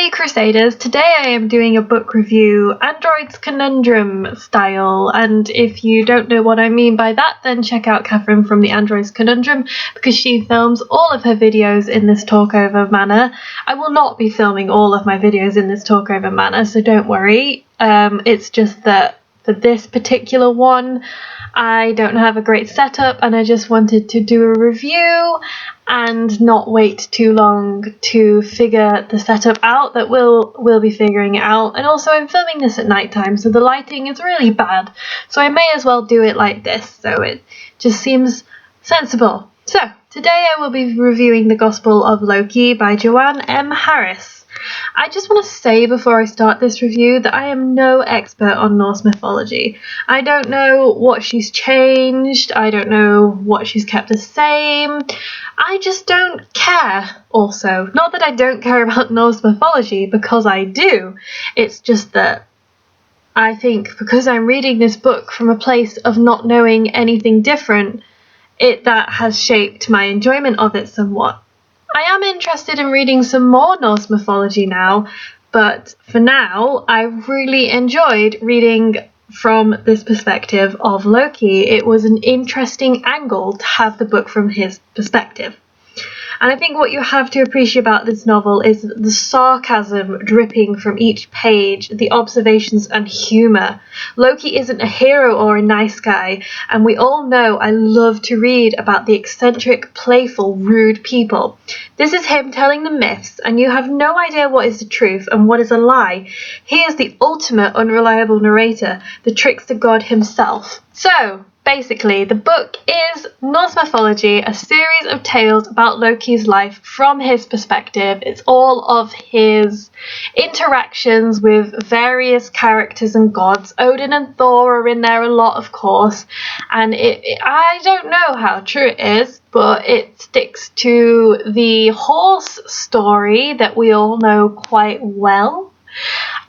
Hey Crusaders, today I am doing a book review, Android's Conundrum style, and if you don't know what I mean by that, then check out Catherine from the Android's Conundrum, because she films all of her videos in this talkover manner. I will not be filming all of my videos in this talkover manner, so don't worry. It's just that for this particular one, I don't have a great setup and I just wanted to do a review and not wait too long to figure the setup out. That we'll be figuring it out. And also I'm filming this at night time, so the lighting is really bad, so I may as well do it like this, so it just seems sensible. So today I will be reviewing The Gospel of Loki by Joanne M. Harris. I just want to say before I start this review that I am no expert on Norse mythology. I don't know what she's changed, I don't know what she's kept the same. I just don't care also. Not that I don't care about Norse mythology, because I do. It's just that I think because I'm reading this book from a place of not knowing anything different, that has shaped my enjoyment of it somewhat. I am interested in reading some more Norse mythology now, but for now, I really enjoyed reading from this perspective of Loki. It was an interesting angle to have the book from his perspective. And I think what you have to appreciate about this novel is the sarcasm dripping from each page, the observations and humour. Loki isn't a hero or a nice guy, and we all know I love to read about the eccentric, playful, rude people. This is him telling the myths, and you have no idea what is the truth and what is a lie. He is the ultimate unreliable narrator, the trickster god himself. So, basically, the book is Norse mythology, a series of tales about Loki's life from his perspective. It's all of his interactions with various characters and gods. Odin and Thor are in there a lot, of course, and I don't know how true it is, but it sticks to the horse story that we all know quite well.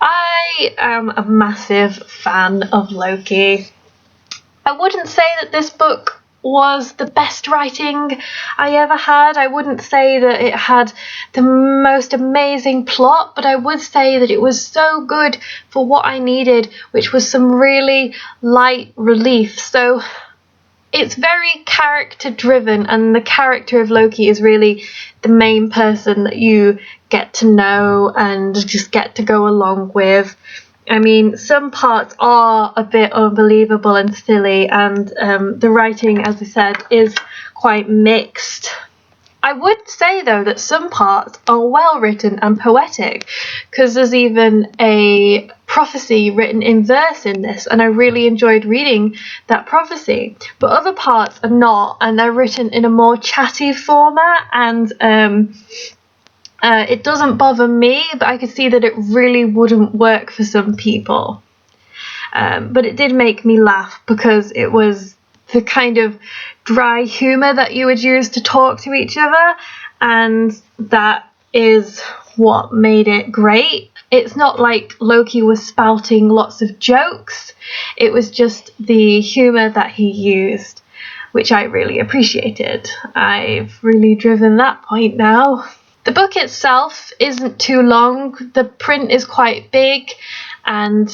I am a massive fan of Loki. I wouldn't say that this book was the best writing I ever had. I wouldn't say that it had the most amazing plot, but I would say that it was so good for what I needed, which was some really light relief. So it's very character driven, and the character of Loki is really the main person that you get to know and just get to go along with. I mean, some parts are a bit unbelievable and silly, and the writing, as I said, is quite mixed. I would say, though, that some parts are well written and poetic, because there's even a prophecy written in verse in this, and I really enjoyed reading that prophecy. But other parts are not, and they're written in a more chatty format, and it doesn't bother me, but I could see that it really wouldn't work for some people. But it did make me laugh, because it was the kind of dry humour that you would use to talk to each other, and that is what made it great. It's not like Loki was spouting lots of jokes, it was just the humour that he used, which I really appreciated. I've really driven that point now. The book itself isn't too long. The print is quite big, and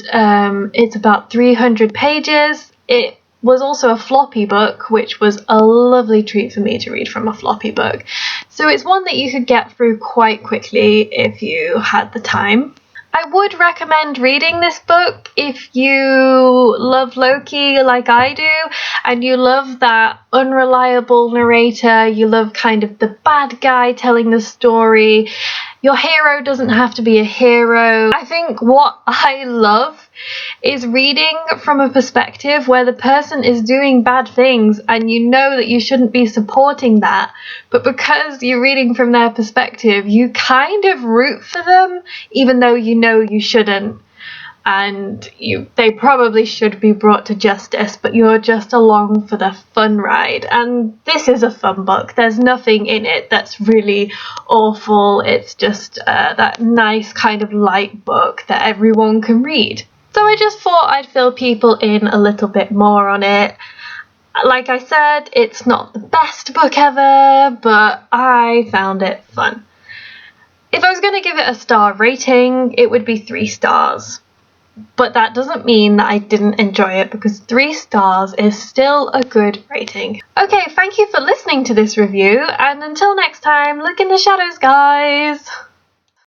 it's about 300 pages. It was also a floppy book, which was a lovely treat for me to read from a floppy book. So it's one that you could get through quite quickly if you had the time. I would recommend reading this book if you love Loki like I do, and you love that unreliable narrator, you love kind of the bad guy telling the story. Your hero doesn't have to be a hero. I think what I love is reading from a perspective where the person is doing bad things and you know that you shouldn't be supporting that, but because you're reading from their perspective, you kind of root for them, even though you know you shouldn't. And they probably should be brought to justice, but you're just along for the fun ride. And this is a fun book. There's nothing in it that's really awful. It's just that nice kind of light book that everyone can read. So I just thought I'd fill people in a little bit more on it. Like I said, it's not the best book ever, but I found it fun. If I was going to give it a star rating, it would be 3 stars. But that doesn't mean that I didn't enjoy it, because 3 stars is still a good rating. Okay, thank you for listening to this review, and until next time, look in the shadows, guys!